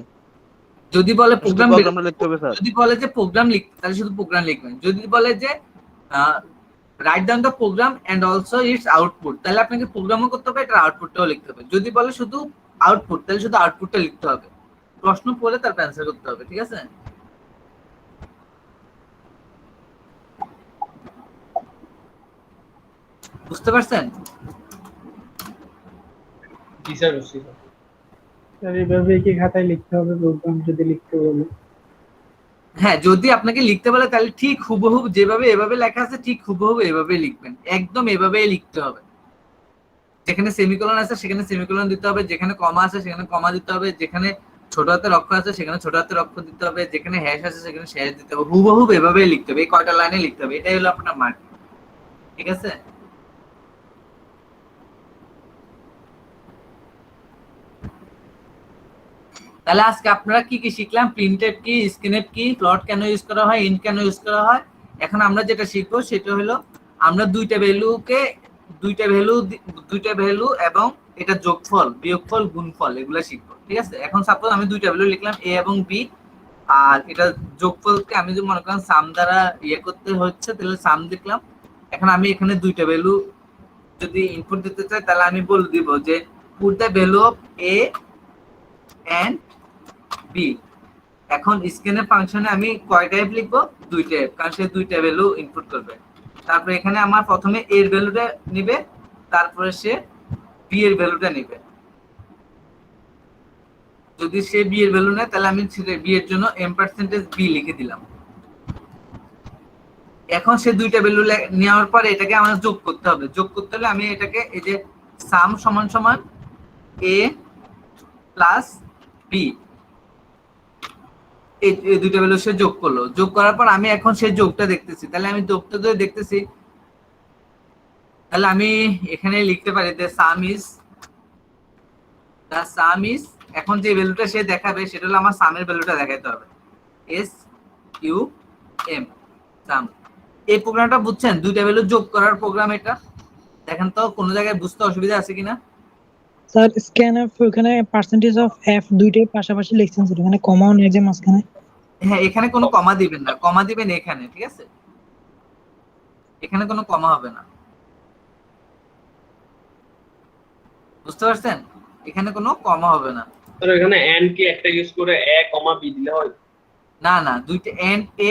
যদি বলে শুধু প্রোগ্রাম প্রোগ্রামটা লিখতে হবে স্যার? যদি বলে যে প্রোগ্রাম লিখতে, তাহলে শুধু প্রোগ্রাম লিখবেন। যদি বলে যে write down the program and also its output, তাহলে আপনাকে প্রোগ্রামও করতে হবে, এটা আউটপুটটাও লিখতে হবে। যদি বলে শুধু আউটপুট, তাহলে শুধু আউটপুটটা লিখতে হবে। প্রশ্ন পড়লে তার অ্যান্সার করতে হবে। ঠিক আছে? বুঝতে পারছেন? জি স্যার, বুঝছি স্যার। স্যার এইভাবে কি খাতায় লিখতে হবে প্রোগ্রাম যদি লিখতে বলে? হ্যাঁ, যদি আপনাকে লিখতে বলে তাহলে ঠিক হুবহু যেভাবে এভাবে লেখা আছে ঠিক হুবহু এভাবে লিখবেন, একদম এভাবেই লিখতে হবে। যেখানে সেমিকোলন আছে সেখানে সেমিকোলন দিতে হবে, যেখানে কমা আছে সেখানে কমা দিতে হবে, যেখানে ছোট হাতের অক্ষর আছে সেখানে ছোট হাতের অক্ষর দিতে হবে, যেখানে হ্যাশ আছে সেখানে হ্যাশ দিতে হবে। হুবহু এভাবেই লিখতে হবে, এই কয়টা লাইনে লিখতে হবে, এটাই হলো আপনার মার্ক। ঠিক আছে? তাহলে আজকে আপনারা কি কি শিখলাম, প্রিন্টএফ কি, স্ক্যানএফ কি, প্লট কেন ইউজ করা হয়, ইন্ট কেন ইউজ করা হয়। এখন আমরা যেটা শিখবো সেটা হলো আমরা দুইটা ভ্যালু এবং এটা যোগফল, বিয়োগফল, গুণফল, এগুলো শিখবো। ঠিক আছে? এখন সাপোজ আমি দুইটা ভ্যালু লিখলাম এ এবং বি, আর এটা যোগফলকে আমি যদি মনে করেন সাম দ্বারা ইয়ে করতে হচ্ছে, তাহলে সাম লিখলাম। এখন আমি এখানে দুইটা ভ্যালু যদি ইনপুট দিতে চাই, তাহলে আমি বলে দিব যে put the value of a and b. এখন স্ক্যানের ফাংশনে আমি কয় টাইপ লিখবো? 2 টাইপ, কারণ সে 2টা ভ্যালু ইনপুট করবে। তারপরে এখানে আমার প্রথমে এ এর ভ্যালুটা নেবে, তারপরে সে বি এর ভ্যালুটা নেবে। যদি সে বি এর ভ্যালু নেয় তাহলে আমি বি এর জন্য m% b লিখে দিলাম। এখন সে দুইটা ভ্যালু নেওয়ার পরে এটাকে আমার যোগ করতে হবে। যোগ করতে হলে আমি এটাকে এই যে সাম সমান সমান a প্লাস বি, এই দুইটা ভ্যালু সে যোগ করলো। যোগ করার পর আমি এখন সেই যোগটা দেখতেছি, তাহলে আমি যোগটা যদি দেখতেছি তাহলে আমি এখানে লিখতে পারি যে সাম ইজ এখন যে ভ্যালুটা সে দেখাবে সেটা হলো আমার সামের ভ্যালুটা দেখাতে হবে, SUM সাম। এই প্রোগ্রামটা বুঝছেন? দুইটা ভ্যালু যোগ করার প্রোগ্রাম এটা। দেখেন তো কোনো জায়গায় বুঝতে অসুবিধা আছে কিনা? স্যার স্ক্যানএফ ওখানে পার্সেন্টেজ অফ এফ দুইটাই পাশাপাশি লিখছেন স্যার, এখানে কমাও নেই যে মাঝখানে। হ্যাঁ, এখানে কোনো কমা দিবেন না, কমা দিবেন এখানে, ঠিক আছে? এখানে কোনো কমা হবে না, বুঝতে পারছেন? এখানে কোনো কমা হবে না। স্যার এখানে এন্ড কি একটা ইউজ করে a, b দিলে হয়? না না, দুইটা এন্ড a,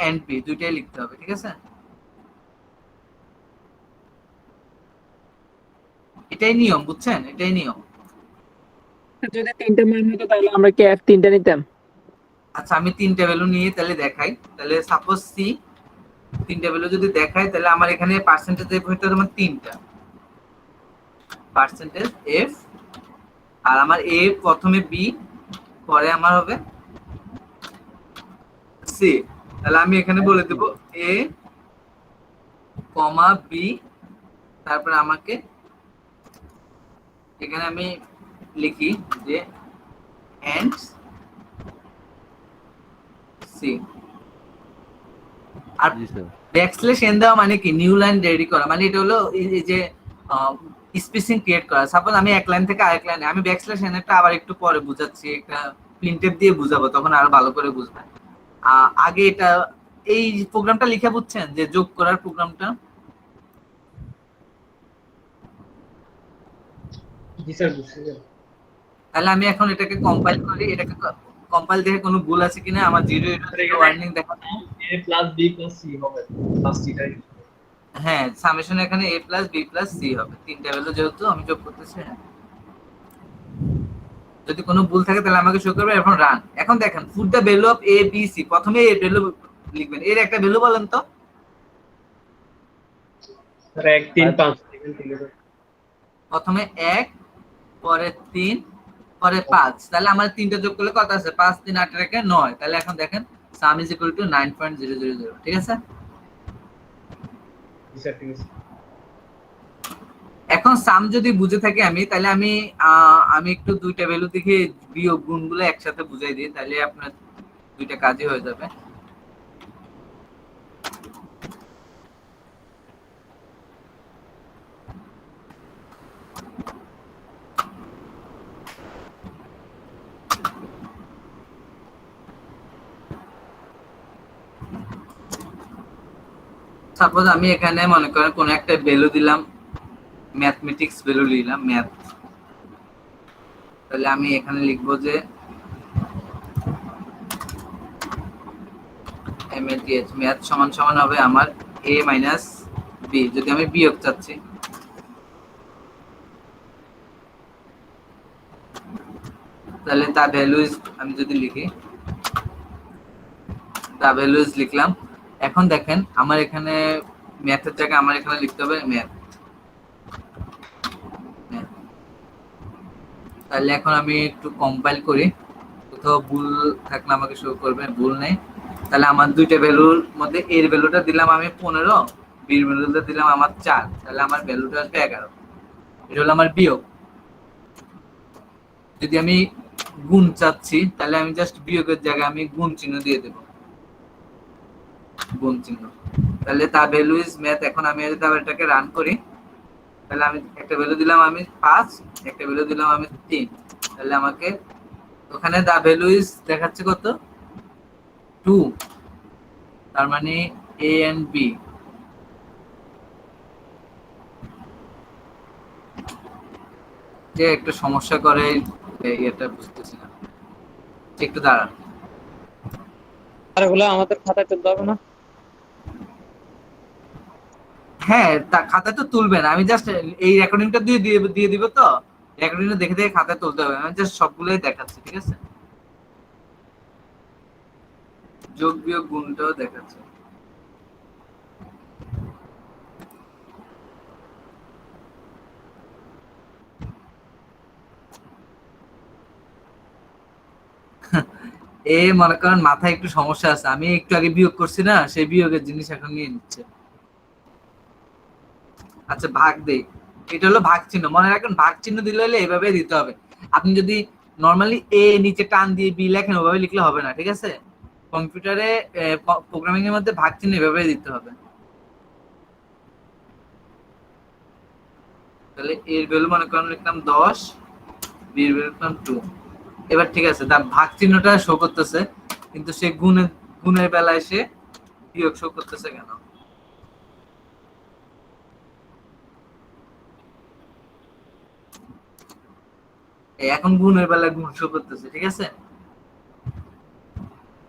এন্ড b দুইটাই লিখতে হবে, ঠিক আছে? এটাই নিয়ম, বুঝছেন? এটাই নিয়ম। যদি 3টা মান হতো তাহলে আমরা কি f 3টা নিতাম? আচ্ছা, আমি 3টা ভ্যালু নিয়ে তাহলে দেখাই। তাহলে সাপোজ সি 3টা ভ্যালু যদি দেখাই তাহলে আমার এখানে পার্সেন্টেজ এফ হইতে হবে 3টা পার্সেন্টেজ এফ, আর আমার এ প্রথমে বি, পরে আমার হবে সি। তাহলে আমি এখানে বলে দেব এ কমা বি, তারপর আমাকে এখানে আমি লিখি যে এন্ড সি। আর জি স্যার। ব্যাকস্ল্যাশ এন দেওয়া মানে কি? নিউ লাইন রেডি করা, মানে এটা হলো এই যে স্পেসিং ক্রিয়েট করা। সাপোজ আমি এক লাইন থেকে আরেক লাইনে, আমি ব্যাকস্ল্যাশ এন একটা আবার একটু পরে বুঝাচ্ছি, একটা প্রিন্টএফ দিয়ে বুঝাবো, তখন আরো ভালো করে বুঝবেন। আগে এটা এই প্রোগ্রামটা লিখে বুঝছেন যে যোগ করার প্রোগ্রামটা? জি স্যার, বুঝছি স্যার। তাহলে আমি এখন এটাকে কম্পাইল করি, এটাকে কম্পাইল দেখে কোনো ভুল আছে কিনা। আমার 0 ওয়ার্নিং দেখাচ্ছে, a plus b plus c হবে, প্লাস সিটা। হ্যাঁ সামেশন এখানে a plus b plus c হবে, 3টা ভ্যালু যেহেতু আমি যোগ করতেছি। যদি কোনো ভুল থাকে তাহলে আমাকে শো করবে। এখন রান। এখন দেখেন put the value of a b c, প্রথমে এর ভ্যালু লিখবেন। এর একটা ভ্যালু বলেন তো? স্যার 1 3 5 এখানে দিলে প্রথমে 1, পরে 3, পরে 5। তাহলে আমার 3টা যোগ করলে কত আছে? 5 3 8 রেখে 9। তাহলে এখন দেখেন সাম ইজ ইকুয়াল টু 9.000, ঠিক আছে? জি স্যার, ঠিক আছে। এখন সাম যদি বুঝে থাকি আমি, তাহলে আমি একটু দুইটা ভ্যালু দেখে বিয়োগ গুণগুলো একসাথে বুঝাই দিই, তাহলে আপনার দুইটা কাজই হয়ে যাবে। সাপোজ আমি এখানে মনে করেন কোন একটা ভ্যালু দিলাম, ম্যাথমেটিক্স ভ্যালু দিলাম, ম্যাথ। তাহলে আমি এখানে লিখবো যে ম্যাথ সমান সমান হবে আমার a মাইনাস b, যদি আমি বিয়োগ চাচ্ছি। তাহলে তা ভ্যালু ইজ, আমি যদি লিখি তা ভ্যালু ইজ লিখলাম। এখন দেখেন আমার এখানে ম্যাথের জায়গায় আমার এখানে লিখতে হবে ম্যাথ। তাহলে এখন আমি একটু কম্পাইল করি, কোথাও ভুল থাকলে আমাকে শো করবে, ভুল নেই। তাহলে আমার দুইটা ভ্যালুর মধ্যে এর ভ্যালুটা দিলাম আমি 15, বির ভ্যালুটা দিলাম আমার 4, তাহলে আমার ভ্যালুটা আসবে 11। এটা হলো আমার বিয়োগ। যদি আমি গুণ চাচ্ছি তাহলে আমি জাস্ট বিয়োগের জায়গায় আমি গুণ চিহ্ন দিয়ে দেব, গুণ চিহ্ন। তাহলে তা ভ্যালু ইজ ম্যাথ। এখন আমি যদি আবার এটাকে রান করি, তাহলে আমি একটা ভ্যালু দিলাম আমি 5, একটা ভ্যালু দিলাম আমি 3, তাহলে আমাকে ওখানে দা ভ্যালু ইজ দেখাচ্ছে কত? 2। তার মানে a and b। যে একটা সমস্যা করে এটা বুঝতেছি না, একটু দাঁড়ান। আর এগুলো আমাদের খাতায় তুলতে হবে না? হ্যাঁ, তা খাতা তো তুলবেন, আমি জাস্ট এই রেকর্ডিংটা দিয়ে দিব তো, রেকর্ডিংটা দেখে দেখে খাতায় তুলতে হবে, আমি জাস্ট সবগুলোই দেখাচ্ছি, ঠিক আছে? যোগ বিয়োগ গুণটাও দেখাচ্ছে। এ মনে করেন মাথায় একটু সমস্যা আছে, আমি একটু আগে বিয়োগ করছি না, সেই বিয়োগের জিনিস এখন নিয়ে নিচ্ছে। আচ্ছা ভাগ দেই, এটা হলো ভাগ চিহ্ন, মনে রাখবেন ভাগ চিহ্ন দিলে হলে এভাবে দিতে হবে। আপনি যদি নর্মালি এ নিচে টান দিয়ে বি লেখেন ওভাবে লিখলে হবে না, ঠিক আছে? কম্পিউটারে প্রোগ্রামিং এর মধ্যে ভাগ চিহ্ন এভাবে দিতে হবে। তাহলে এর ভ্যালু মনে করেন লিখলাম 10, বি এর ভ্যালু লিখলাম 2। এবার ঠিক আছে, তার ভাগ চিহ্নটা শো করতেছে, কিন্তু সে গুণের বেলায় সে বিয়োগ শো করতেছে কেন? এখন গুণের বেলায় গুণ শো করতেছে, ঠিক আছে?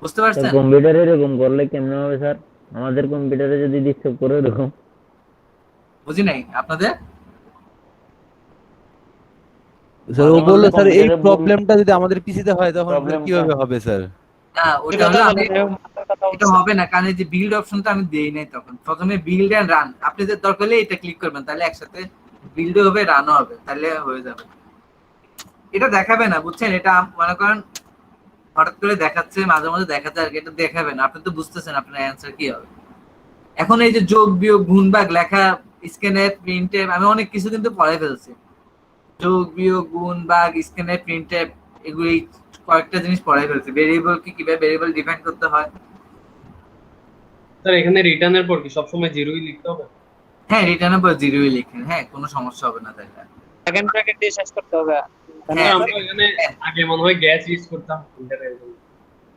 বুঝতে পারছেন? কম্পিউটারে এরকম করলে কেমনে হবে স্যার? আমাদের কম্পিউটারে যদি ডিস্টার্ব করে এরকম। বুঝি নাই আপনাদের। স্যার ও বললো স্যার এই প্রবলেমটা যদি আমাদের পিসিতে হয় তখন কিভাবে হবে স্যার? না ওটা হলো এটা হবে না, কারণ এই যে বিল্ড অপশনটা আমি দেই নাই তখন। প্রথমে বিল্ড এন্ড রান, আপনি যে দরকার হলে এটা ক্লিক করবেন, তাহলে একসাথে বিল্ডও হবে রানও হবে, তাহলে হয়ে যাবে। এটা দেখাবে না, বুঝছেন? এটা মনে করেন হঠাৎ করে দেখাচ্ছে, মাঝে মাঝে দেখাচ্ছে আর কি, এটা দেখাবে না। আপনি তো বুঝতেছেন আপনার অ্যান্সার কি হবে। এখন এই যে যোগ বিয়োগ গুণ ভাগ লেখা, স্ক্যানে প্রিন্টে, আমি অনেক কিছু কিন্তু পড়াই ফেলছি। যোগ বিয়োগ গুণ ভাগ স্ক্যানে প্রিন্টে, এগুলি কয়েকটা জিনিস পড়াই ফেলছি। ভেরিয়েবল কি কিভাবে ভেরিয়েবল ডিফাইন করতে হয়। স্যার এখানে রিটার্নের পর কি সবসময় জিরোই লিখতে হবে? হ্যাঁ, রিটার্নের পর জিরোই লিখেন, হ্যাঁ কোনো সমস্যা হবে না তাহলে। সেকেন্ড ব্র্যাকেট দিয়ে শেষ করতে হবে। হ্যাঁ, আমরা এখানে আগে মনে হয় গ্যাস ইউজ করতাম।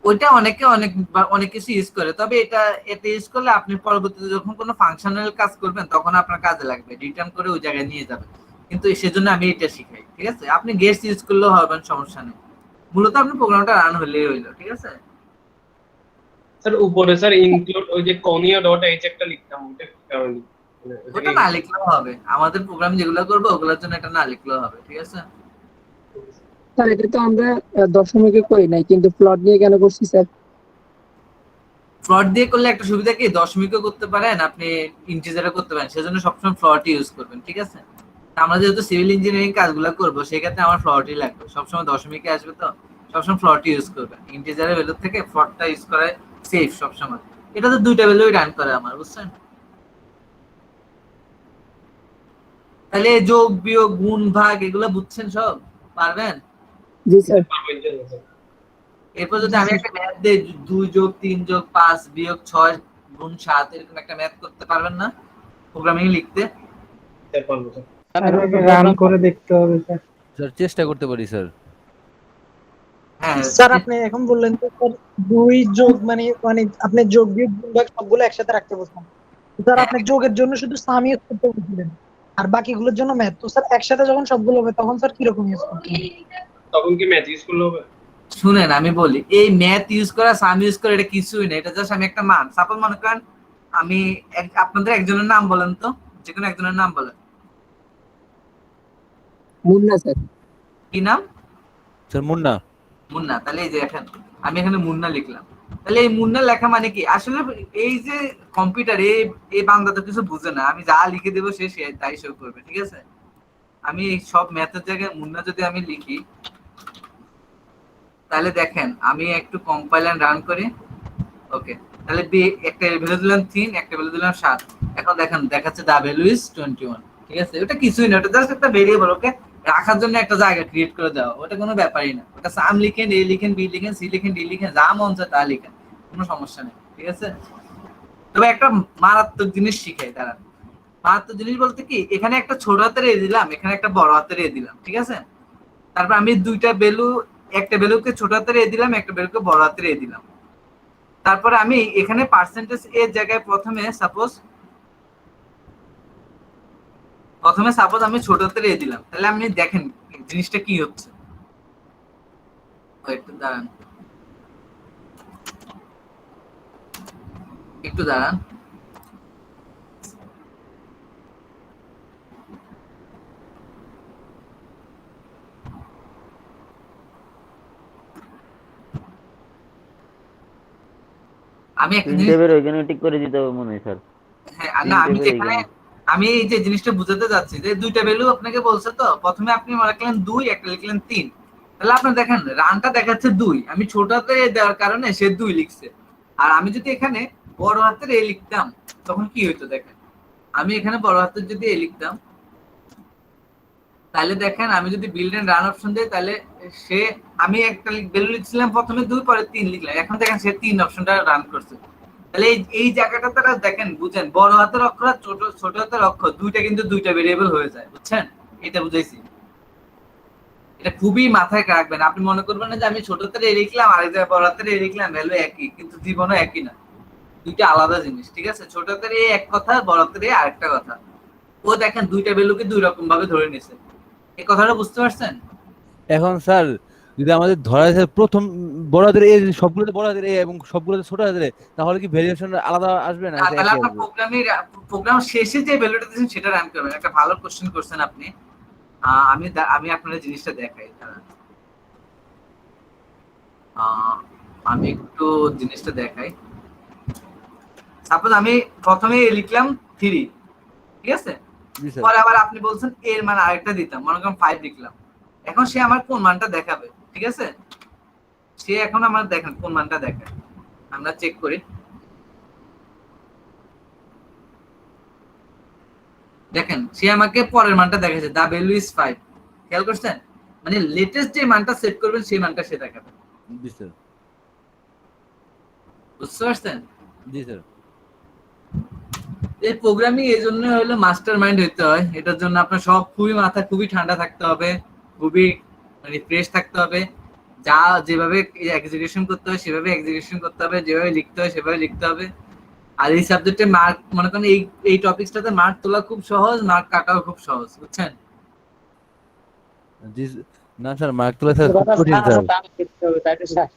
ওইটা অনেকে অনেক কিছু ইউজ করে, তবে এটা ইউজ করলে আপনি পরবর্তীতে যখন কোনো ফাংশনাল কাজ করবেন তখন আপনার কাজে লাগবে, রিটার্ন করে ওই জায়গায় নিয়ে যাবে। কিন্তু সেজন্য আমি এটা শিখাই, ঠিক আছে? আপনি গেস ইউজ করলেও হবে, সমস্যা নেই। মূলত আপনি প্রোগ্রামটা রান হলেই হইলো, ঠিক আছে? স্যার উপরে স্যার ইনক্লুড ওই যে কনিও ডট এইচ একটা লিখতাম, ওটা কি কারণে? ওটা না লিখলেও হবে, আমাদের প্রোগ্রাম যেগুলো করবো ওগুলোর জন্য এটা না লিখলেও হবে, ঠিক আছে? স্যার এটা তো আমরা দশমিকে করি নাই, কিন্তু প্লট নিয়ে কেন করছি স্যার? ফ্লট দিয়ে করলে একটা সুবিধা কি, দশমিকও করতে পারেন আপনি, ইন্টিজারও করতে পারেন, সেজন্য সবসময় ফ্লট ইউজ করবেন, ঠিক আছে? আমরা যেহেতু সিভিল ইঞ্জিনিয়ারিং কাজগুলো করবো সেক্ষেত্রে আমার ফ্লটই লাগবে, সবসময় দশমিকে আসবে, তো সবসময় ফ্লট ইউজ করবেন। ইন্টিজারের ভ্যালু থেকে ফ্লটটা ইউজ করে সেফ সবসময়। এটা তো দুইটা ভ্যালুই রান করে আমার, বুঝছেন? তাহলে যোগ বিয়োগ গুণ ভাগ এগুলো বুঝছেন সব, পারবেন? জি স্যার। এরপর যদি আমি একটা ম্যাথ দেই, 2 যোগ 3 যোগ 5 বিয়োগ 6 গুণ 7, এরকম একটা ম্যাথ করতে পারবেন না প্রোগ্রামিং লিখতে? রান করে দেখতে হবে স্যার। স্যার চেষ্টা করতে পারি স্যার। হ্যাঁ স্যার আপনি এখন বললেন তো স্যার দুই যোগ মানে আপনি যোগ বিয়োগ গুণ ভাগ সবগুলো একসাথে রাখতে বলছেন। স্যার আপনি যোগের জন্য শুধু সাম ইউজ করতে বলছিলেন আর বাকিগুলোর জন্য ম্যাথ। তো স্যার একসাথে যখন সবগুলো হবে তখন স্যার কি রকম ইউজ করতে হবে? তখন কি ম্যাথ ইউজ করলে হবে? শুনেন আমি বলি, এই ম্যাথ ইউজ করা সাম ইউজ করা এটা কিছুই না, এটা জাস্ট আমি একটা মান। সাপোজ মনে করেন আমি আপনাদের একজনের নাম বলেন তো, যে কোনো একজনের নাম বলেন। মুন্না স্যার। কি নাম? স্যার মুন্না। মুন্না, তাহলে এই যে এখন আমি এখানে মুন্না লিখলাম। তাহলে এই মুন্না লেখা মানে কি, আসলে এই যে কম্পিউটার এই বান্দা তো কিছু বুঝে না, আমি যা লিখে দেবো সে তাই শো করবে, ঠিক আছে? আমি সব ম্যাথের জায়গায় মুন্না যদি আমি লিখি, তাহলে দেখেন আমি একটু কম্পাইল এন্ড রান করি। ওকে, তাহলে একটা ভ্যালু দিলাম 3, একটা ভ্যালু দিলাম 7। এখন দেখেন দেখাচ্ছে দা ভ্যালু ইজ 21, ঠিক আছে? ওটা কিছুই না, ওটা জাস্ট একটা ভেরিয়েবল, ওকে রাখার জন্য একটা জায়গা ক্রিয়েট করে দেওয়া, ওটা কোনো ব্যাপারই না। ওটা সাম লিখেন, এ লিখেন, বি লিখেন, সি লিখেন, ডি লিখেন, যা মন চায় তা লিখেন, কোনো সমস্যা নেই, ঠিক আছে? তবে একটা মারাত্মক জিনিস শিখাই, দাঁড়ান। মারাত্মক জিনিস বলতে কি, এখানে একটা ছোট হাতের এ দিলাম, এখানে একটা বড় হাতের এ দিলাম, ঠিক আছে? তারপর আমি দুইটা ভ্যালু, একটা ভ্যালুকে ছোট হাতের এ দিলাম, একটা ভ্যালুকে বড় হাতের এ দিলাম। তারপরে আমি এখানে পার্সেন্টেজ এর জায়গায় প্রথমে সাপোজ আমি ছোট হাতের এ দিলাম, তাহলে আপনি দেখেন জিনিসটা কি হচ্ছে। একটু দাঁড়ান। আমি একটা প্রিন্ট জিনিস, টেপের ওইখানে ঠিক করে দিতে হবে মনে হয় স্যার। হ্যাঁ না প্রিন্ট আমি টেপের যেখানে, ওইখানে। আমি এই যে জিনিসটা বুঝাতে যাচ্ছি যে দুইটা ভ্যালু আপনাকে বলছে, তো প্রথমে আপনি মনে রাখলেন 2, একটা লিখলেন 3, তাহলে আপনি দেখেন রানটা দেখাচ্ছে 2, আমি ছোট হাতে দেওয়ার কারণে সে 2 লিখছে। আর আমি যদি এখানে বড় হাতের এ লিখতাম তখন কি হইতো দেখেন, আমি এখানে বড় হাতের যদি এ লিখতাম, তাহলে দেখেন আমি যদি বিল্ড এন্ড রান অপশন দিই, তাহলে সে, আমি একটা ভ্যালু লিখছিলাম প্রথমে 2, পরে 3 লিখলাম, এখন দেখেন সে 3 অপশনটা রান করছে। তাহলে এই জায়গাটা তারা দেখেন, বুঝেন, বড় হাতের অক্ষর আর ছোট হাতের অক্ষর দুইটা কিন্তু দুইটা ভেরিয়েবল হয়ে যায়, বুঝছেন? এটা বুঝাইছি, এটা খুবই মাথায় রাখবেন। আপনি মনে করবেন না যে আমি ছোট হাতের এ লিখলাম আর এই বড় হাতের এ লিখলাম ভ্যালু একই, কিন্তু জীবনও একই না, দুইটা আলাদা জিনিস, ঠিক আছে? ছোট হাতের এ এক কথা, বড় হাতের এ আরেকটা কথা। ও দেখেন দুইটা ভ্যালুকে দুই রকম ভাবে ধরে নিছে, এই কথাটা বুঝতে পারছেন? এখন স্যার যদি আমাদের ধরা যায় প্রথম বড় হাতের এ সবগুলোতে বড় হাতের এ এবং সবগুলোতে ছোট হাতের এ, তাহলে কি ভেরিয়েশন আলাদা আসবে না তাহলে একই আপনার আসবে? প্রোগ্রাম শেষে যে ভ্যালুটা দিয়েছেন সেটা রান করবেন। একটা ভালো কোশ্চেন করছেন আপনি। আমি আপনার জিনিসটা দেখাই, দাঁড়ান। আমি একটু জিনিসটা দেখাই। সাপোজ আমি প্রথমে লিখলাম 3, ঠিক আছে? জি স্যার। পরে আবার আপনি বলছেন এর মান আরেকটা দিতাম, মনে করেন 5 লিখলাম। এখন সে আমার কোন মানটা দেখাবে, ঠিক আছে? সে এখন আমার দেখেন কোন মানটা দেখায়, আমরা চেক করি। দেখেন সে আমাকে পরের মানটা দেখাচ্ছে, দা ভ্যালু ইজ 5, খেয়াল করছেন? মানে লেটেস্ট যে মানটা সেট করবেন সেই মানটা সে দেখাবে, জি স্যার। বুঝতে পারছেন? জি স্যার। এই প্রোগ্রামিং এই জন্য হলো মাস্টার মাইন্ড হইতে হয়, এটার জন্য আপনার সব খুবই মাথা খুবই ঠান্ডা থাকতে হবে, খুবই মানে ফ্রেশ থাকতে হবে, যা যেভাবে এক্সিকিউশন করতে হয় সেভাবে এক্সিকিউশন করতে হবে, যেভাবে লিখতে হয় সেভাবে লিখতে হবে। আর এই সাবজেক্টে মার্ক, মনে করেন এই টপিকসটাতে মার্ক তোলা খুব সহজ, মার্ক কাটাও খুব সহজ, বুঝছেন? জি না স্যার, মার্ক তোলা স্যার খুব কঠিন স্যার।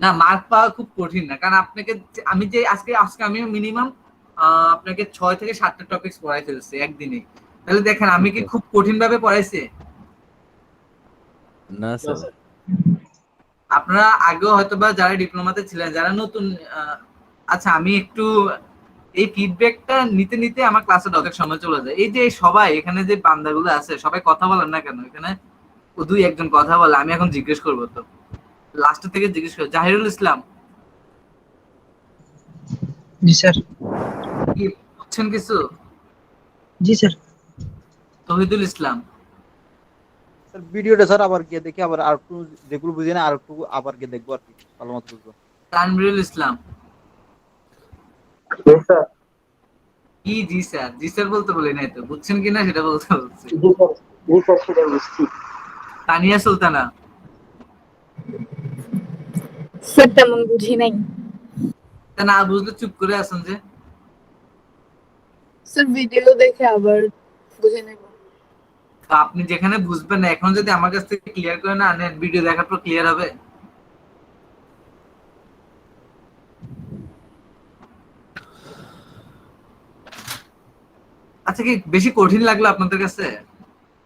না মার্ক পাওয়া খুব কঠিন না, কারণ আপনাকে আমি যে আজকে আমি মিনিমাম আপনাকে 6 থেকে 7টা টপিকস পড়াই ফেলছি একদিনে, তাহলে দেখেন আমি কি খুব কঠিন ভাবে পড়াইছি? না স্যার। আপনারা আগেও হয়তোবা যারা ডিপ্লোমাতে ছিলেন, যারা নতুন, আচ্ছা আমি একটু এই ফিডব্যাকটা নিতে নিতে আমার ক্লাসে অনেক সময় চলে যায়। এই যে সবাই এখানে যে বান্দাগুলো আছে সবাই কথা বলেন না কেন? এখানে ও দুই একজন কথা বলে, আমি এখন জিজ্ঞেস করবো, তো লাস্টের থেকে জিজ্ঞেস করবো। জাহিরুল ইসলাম, জি স্যার। কি বুঝছেন কিছু? জি স্যার। তহিদুল ইসলাম, স্যার ভিডিওটা স্যার আবার গিয়ে দেখি, আবার আর একটু যেগুলো বুঝি না আর একটু আবার গিয়ে দেখবো আর কি, ভালো মতো বুঝবো। তানভীরুল ইসলাম, কি জি স্যার? জি স্যার বলতে বলি নাই তো, বুঝছেন কিনা সেটা বলতে বলছি। তানিয়া সুলতানা, স্যার তেমন বুঝি নাই। তা না বুঝলে চুপ করে আছেন যে? স্যার ভিডিও দেখে আবার বুঝে নেব। তো আপনি যেখানে বুঝবেন না, এখন যদি আমার কাছ থেকে ক্লিয়ার করে না আনেন, ভিডিও দেখার পর ক্লিয়ার হবে? আচ্ছা কি বেশি কঠিন লাগলো আপনাদের কাছে?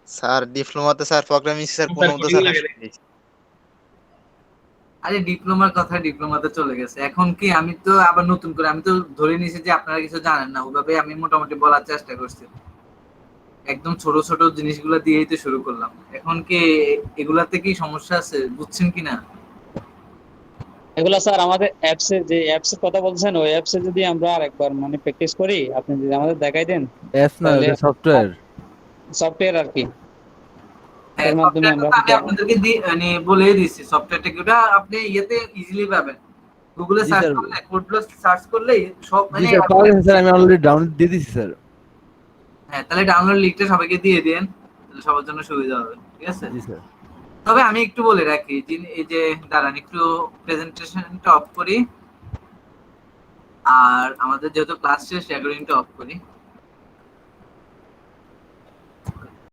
স্যার ডিপ্লোমাতে স্যার প্রোগ্রামিং স্যার কোনো মতো কঠিন স্যার লাগে নাকি? আরে ডিপ্লোমার কথা ডিপ্লোমাতে চলে গেছে, এখন কি আমি তো আবার নতুন করে, আমি তো ধরে নিয়েছি যে আপনারা কিছু জানেন না, ওইভাবে আমি মোটামুটি বলার চেষ্টা করছি। একদম ছোট ছোট জিনিসগুলো দিয়েই তো শুরু করলাম, এখন কি এগুলাতে কি সমস্যা আছে, বুঝছেন কিনা? এগুলা স্যার আমাদের অ্যাপসে, যে অ্যাপস এর কথা বলছেন, ওই অ্যাপসে যদি আমরা আরেকবার মানে প্র্যাকটিস করি, আপনি যদি আমাদের দেখাই দেন, অ্যাপস না, তাহলে সফটওয়্যার। সফটওয়্যার আর কি, হ্যাঁ, এর মাধ্যমে সফটওয়্যারটা আমরা তো আমি আপনাদেরকে মানে বলেই দিচ্ছি, সফটওয়্যারটা কি ওটা আপনি ইয়েতে ইজিলি পাবেন, গুগলে জি সার্চ স্যার। করলে, কোডগুলো সার্চ করলেই সব জি মানে স্যার, পাওয়া গেছে স্যার, আমি অলরেডি ডাউনলোড দিয়ে দিয়েছি স্যার। হ্যাঁ, তাহলে ডাউনলোড লিংকটা সবাইকে দিয়ে দেন, তাহলে সবার জন্য সুবিধা হবে, ঠিক আছে? জি স্যার। তবে আমি একটু বলে রাখি, এই যে দাঁড়ান একটু প্রেজেন্টেশনটা অফ করি, আর আমাদের যেহেতু ক্লাস শেষ রেকর্ডিংটা অফ করি।